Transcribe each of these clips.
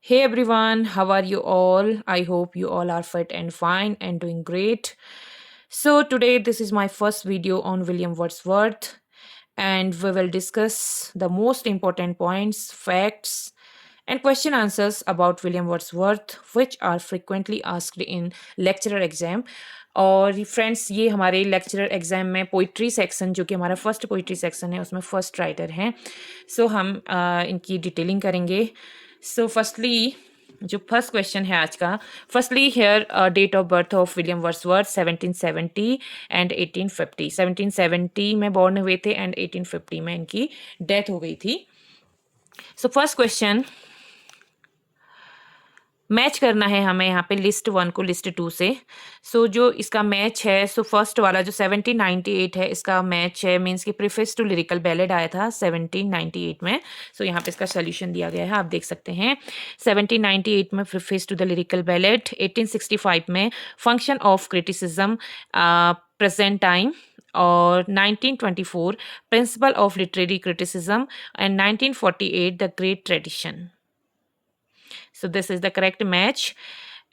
Hey everyone, how are you all? I hope you all are fit and fine and doing great. So, today this is my first video on William Wordsworth, and we will discuss the most important points, facts, and question answers about William Wordsworth, which are frequently asked in lecturer exam. और friends ये हमारे lecturer exam में poetry section जो कि हमारा first poetry section है उसमें first writer हैं सो हम इनकी डिटेलिंग करेंगे सो फर्स्टली जो फर्स्ट क्वेश्चन है आज का firstly here date of birth of William Wordsworth 1770 and 1850 1770 में बॉर्न हुए थे एंड 1850 में इनकी डेथ हो गई थी सो फर्स्ट क्वेश्चन मैच करना है हमें यहाँ पे लिस्ट वन को लिस्ट टू से जो इसका मैच है फर्स्ट वाला जो 1798 है इसका मैच है मीन्स कि प्रीफेस टू लिरिकल बैलेड आया था 1798 में यहाँ पे इसका सोल्यूशन दिया गया है आप देख सकते हैं 1798 में preface to the lyrical ballad 1865 में function of criticism present time और 1924 principle of literary criticism and 1948 the great tradition. So this is the correct match.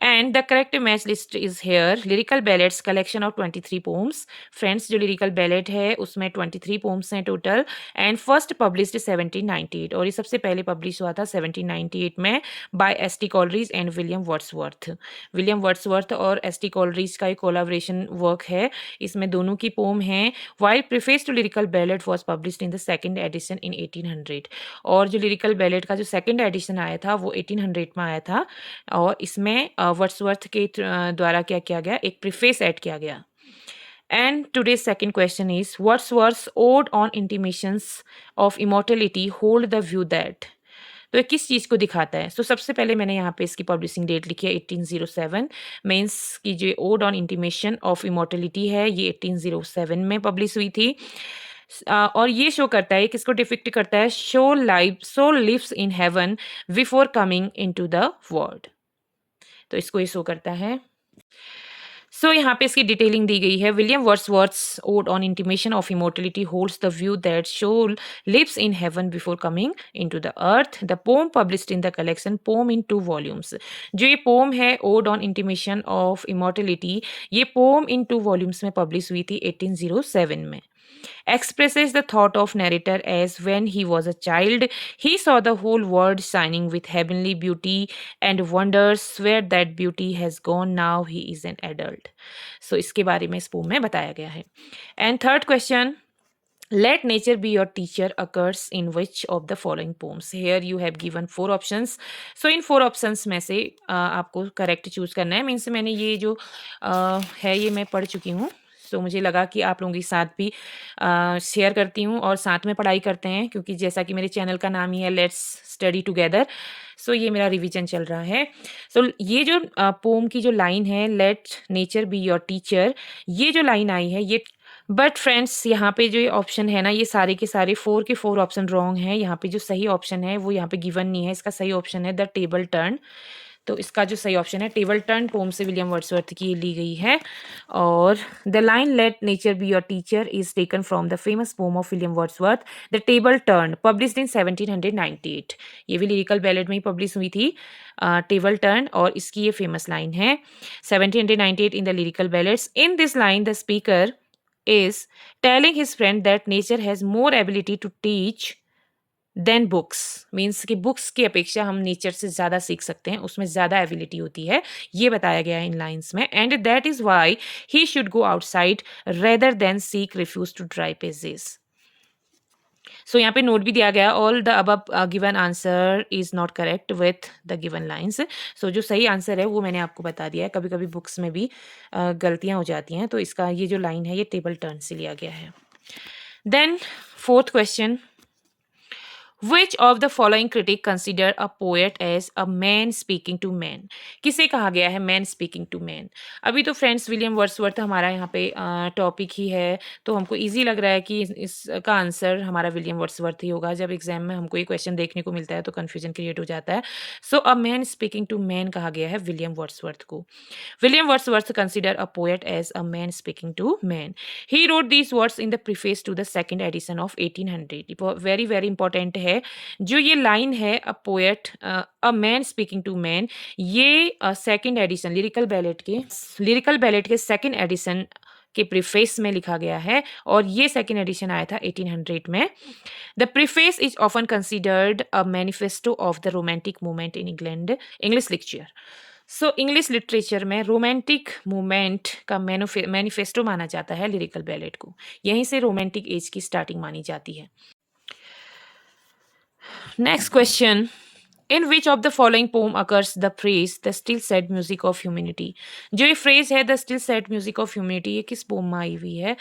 And the correct match list is here. Lyrical ballads collection of 23 poems. Friends, जो lyrical ballad है उसमें 23 poems हैं total. And first published 1798. और ये सबसे पहले publish हुआ था 1798 में by S.T. Coleridge and William Wordsworth. William Wordsworth और S.T. Coleridge का एक collaboration work है. इसमें दोनों की poem हैं. While preface to lyrical ballad was published in the second edition in 1800. और जो lyrical ballad का जो second edition आया था वो 1800 में आया था और इसमें वर्ड्सवर्थ के द्वारा क्या किया गया एक प्रीफेस ऐड किया गया and today second question is Wordsworth odd on intimations of immortality hold the view that तो ये किस चीज़ को दिखाता है सबसे पहले मैंने यहाँ पे इसकी पब्लिशिंग डेट लिखी है 1807 मीन्स की जो odd on Intimation of immortality है ये 1807 में पब्लिश हुई थी और ये शो करता है किसको डिपिक्ट करता है soul lives in heaven before coming into the world तो इसको ये शो करता है यहाँ पे इसकी डिटेलिंग दी गई है William Wordsworth's Ode on Intimation of Immortality holds the view that soul lives in heaven before coming into the earth the poem published in the collection poem in 2 volumes जो ये पोम है Ode on Intimation of Immortality ये poem in 2 volumes में publish हुई थी 1807 में expresses the thought of narrator as when he was a child he saw the whole world shining with heavenly beauty and wonders where that beauty has gone now he is an adult इसके बारे में इस pome में बताया गया है and third question let nature be your teacher occurs in which of the following poems here you have given 4 options in 4 options में से आपको करेक्ट चूज करना है मीन्स मैंने ये जो है ये मैं पढ़ चुकी हूँ मुझे लगा कि आप लोगों के साथ भी शेयर करती हूँ और साथ में पढ़ाई करते हैं क्योंकि जैसा कि मेरे चैनल का नाम ही है लेट्स स्टडी टुगेदर ये मेरा रिवीजन चल रहा है ये जो पोम की जो लाइन है let nature be your teacher ये जो लाइन आई है ये बट फ्रेंड्स यहाँ पे जो ये ऑप्शन है ना ये सारे के सारे 4 के 4 ऑप्शन रॉन्ग है यहाँ पे जो सही ऑप्शन है वो यहाँ पे गिवन नहीं है इसका सही ऑप्शन है द टेबल टर्न इसका जो सही ऑप्शन है टेबल टर्न पोम से विलियम वर्ड्सवर्थ की ली गई है और the line let nature be your teacher is taken from the famous pome of William Wordsworth the table turn published in 1798 ये भी लिरिकल बैलेड में ही पब्लिश हुई थी टेबल टर्न और इसकी ये फेमस लाइन है 1798 in the lyrical ballads in this line the speaker is telling his friend that nature has more ability to teach than books means कि बुक्स की अपेक्षा हम नेचर से ज़्यादा सीख सकते हैं उसमें ज़्यादा एबिलिटी होती है ये बताया गया है इन लाइन्स में and that is why he should go outside rather than seek refuge to dry pages यहाँ पे नोट भी दिया गया all the above given answer is not correct with the given lines जो सही आंसर है वो मैंने आपको बता दिया है कभी कभी बुक्स में भी गलतियां हो जाती हैं इसका ये जो लाइन है ये टेबल टर्न से लिया गया है then fourth question Which of the following critic consider a poet as a man speaking to man? किसे कहा गया है man speaking to man? अभी तो फ्रेंड्स विलियम वर्ड्सवर्थ हमारा यहाँ पे टॉपिक ही है तो हमको इजी लग रहा है कि इसका आंसर हमारा विलियम वर्ड्सवर्थ ही होगा जब एग्जाम में हमको ये क्वेश्चन देखने को मिलता है तो कन्फ्यूजन क्रिएट हो जाता है a man speaking to man कहा गया है विलियम वर्ड्सवर्थ को William Wordsworth consider a poet as a man speaking to man he wrote these words in the preface to the second edition of 1800 very very important है है, जो ये line है a poet a man speaking to man, ये second edition lyrical ballad के second edition के preface में लिखा गया है और ये सेकंड एडिशन आया था 1800 में। The preface is often considered a manifesto of the romantic movement in England English literature. So English literature में रोमांटिक मूवमेंट का मैनिफेस्टो माना जाता है लिरिकल बैलेट को। यहीं से रोमांटिक एज की स्टार्टिंग मानी जाती है। Next question, in which of the following poem occurs the phrase the still sad music of humanity. जो ये फ्रेज है the still sad music of humanity, ये किस पोम में आई हुई है?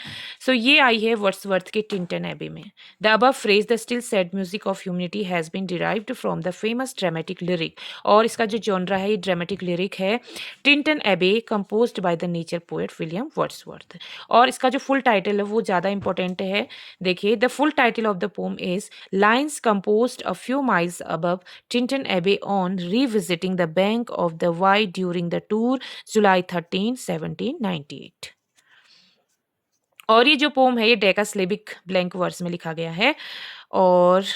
सो ये आई है वर्ड्सवर्थ के टिंटन एबे में। The above phrase the still sad music of humanity has been derived from the famous dramatic lyric, और इसका जो जॉनरा है ये ड्रामेटिक लिरिक है, Tintern Abbey composed by the nature poet William Wordsworth. और इसका जो फुल टाइटल है वो ज़्यादा इंपॉर्टेंट है। देखिए, the full title of the pome is lines composed a few miles above Tinton Abbey on revisiting the bank of the Wye during the tour July 13, 1798। और ये जो पोम है ये डेकासिलेबिक ब्लैंक वर्स में लिखा गया है और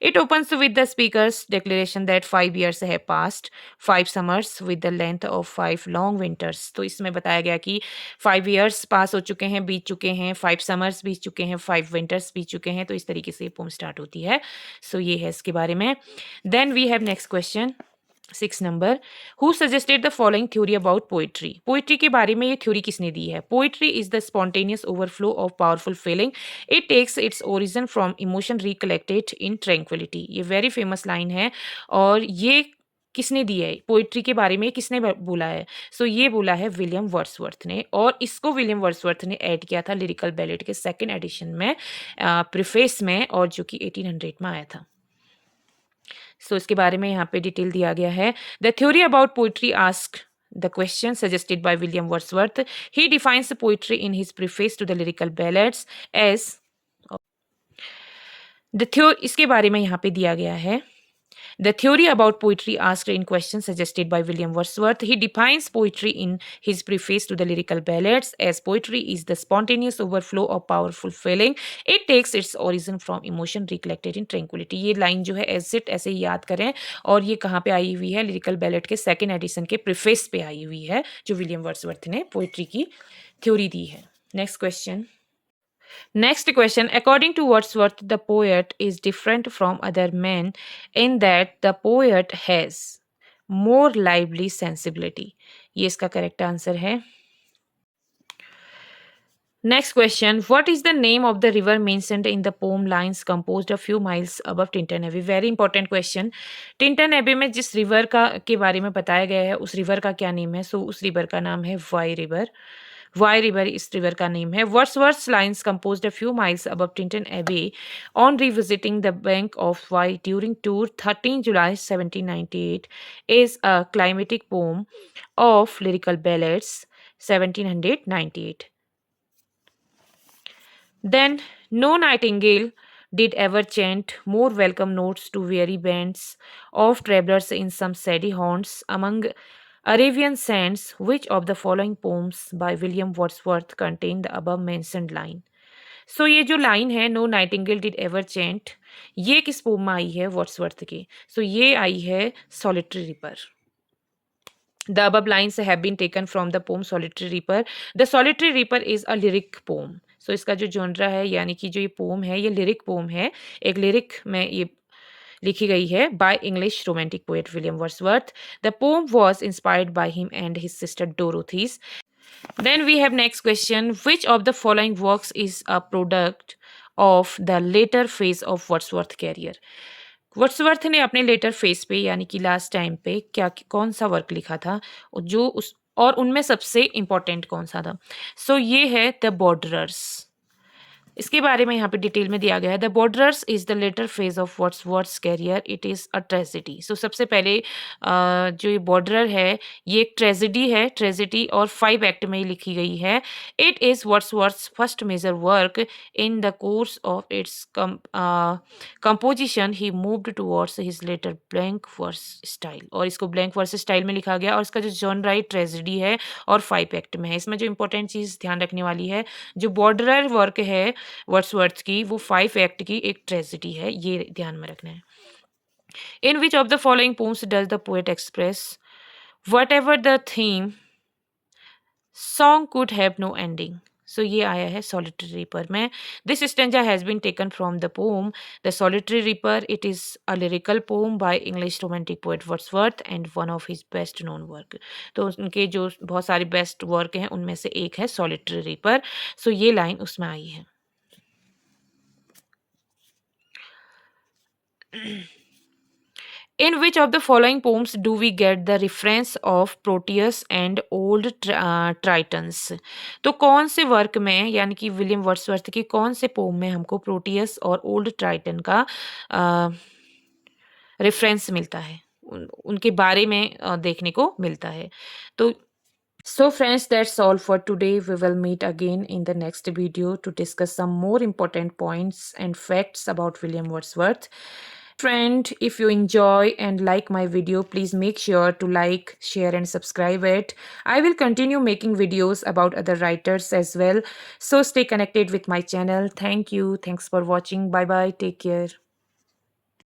it opens with the speaker's declaration that 5 years have passed, 5 summers with the length of 5 long winters। तो इसमें बताया गया कि 5 years पास हो चुके हैं, बीत चुके हैं, 5 summers बीत चुके हैं, 5 winters बीत चुके हैं। तो इस तरीके से ये पोम स्टार्ट होती है। सो ये है इसके बारे में। Then we have next question 6 number, who suggested the following theory about poetry. Poetry के बारे में ये थ्योरी किसने दी है? Poetry is the spontaneous overflow of powerful feeling, it takes its origin from emotion recollected in tranquillity. ये very famous line है और ये किसने दी है? पोइट्री के बारे में किसने बोला है? सो ये बोला है विलियम वर्ड्सवर्थ ने, और इसको विलियम वर्ड्सवर्थ ने ऐड किया था लिरिकल बैलेट के सेकेंड एडिशन में प्रीफेस में, और जो कि 1800 में आया था। सो इसके बारे में यहाँ पे डिटेल दिया गया है। The theory about poetry ask the question suggested by William Wordsworth. He defines poetry in his preface to the lyrical ballads as इसके बारे में यहाँ पे दिया गया है। The theory about poetry asked in question suggested by William Wordsworth. He defines poetry in his preface to the lyrical ballads as poetry is the spontaneous overflow of powerful feeling. It takes its origin from emotion recollected in tranquility. ये line जो है as it ऐसे ही याद करें, और ये कहाँ पे आई हुई है? लिरिकल बैलेट के सेकेंड एडिशन के प्रीफेस पे आई हुई है, जो विलियम वर्ड्सवर्थ ने पोइट्री की थ्योरी दी है। Next question, Next question. According to Wordsworth, the poet is different from other men in that the poet has more lively sensibility. ये इसका करेक्ट आंसर है। Next question. What is the name of the river mentioned in the poem lines composed a few miles above Tinton Abbey? Very important question. Tinton Abbey में जिस river का के बारे में बताया गया है उस रिवर का क्या नेम है? सो उस रिवर का नाम है वाई रिवर। वाई रिवर इस रिवर का नेम है। Wordsworth's lines composed a few miles above Tinton Abbey on revisiting the bank of Wye during tour 13 July 1798 is a climatic poem of lyrical ballads 1798. Then no nightingale did ever chant more welcome notes to weary bands of travellers in some shady haunts among Arabian sands. Which of the following poems by William Wordsworth contain the above mentioned line? सो ये जो line है no Nightingale did ever चेंट, ये किस pome में आई है? Wordsworth की। सो ये आई है Solitary ripper. The above lines have been taken from the poem Solitary Reaper. The Solitary Reaper is a lyric poem. So इसका जो जॉनरा है यानी कि जो ये पोम है ये लिरिक पोम है, एक लिरिक में ये लिखी गई है by English romantic poet William Wordsworth. The poem was inspired by him and his sister Dorothy. Then we have next question. Which of the following works is a product of the later phase of Wordsworth career? Wordsworth ने अपने later phase पे यानी कि last time पे क्या कौन सा work लिखा था, जो उस और उनमें सबसे इम्पोर्टेंट कौन सा था? सो ये है द बॉर्डरर्स। इसके बारे में यहाँ पे डिटेल में दिया गया है। The Borderers is the latter phase of Wordsworth's career, it is a tragedy. So सबसे पहले जो ये बॉर्डरर है ये एक ट्रेजिडी है, ट्रेजिडी और 5 एक्ट में लिखी गई है। It is Wordsworth's first major work. In the course of its composition he moved towards his later blank verse style, और इसको ब्लैंक वर्स स्टाइल में लिखा गया। और इसका जो जॉनरा है ट्रेजिडी है और 5 एक्ट में है। इसमें जो इंपॉर्टेंट चीज़ ध्यान रखने वाली है, जो बॉर्डरर वर्क है वर्ड्सवर्थ की, वो 5 एक्ट की एक ट्रेजेडी है, ये ध्यान में रखना है। In which of the following poems does the poet express whatever the theme song could have no ending. So ये आया है सॉलिटरी रिपर में। This stanza has been taken from the poem the Solitary Reaper. It is a lyrical poem by English Romantic poet Wordsworth and one of his best known work. तो उनके जो बहुत सारे best work हैं उनमें से एक है सॉलिटरी रिपर। सो ये लाइन उसमें आई है। In which of the following poems do we get the reference of Proteus and old Tritons? तो कौन से वर्क में यानी कि विलियम वर्ड्सवर्थ के कौन से पोम में हमको प्रोटियस और ओल्ड ट्राइटन का रेफरेंस मिलता है, उनके बारे में देखने को मिलता है। तो so friends, that's all for today. We will meet again in the next video to discuss some more important points and facts about William Wordsworth. Friend, if you enjoy and like my video, please make sure to like, share and subscribe it. I will continue making videos about other writers as well. So stay connected with my channel. Thank you. Thanks for watching. Bye bye. Take care.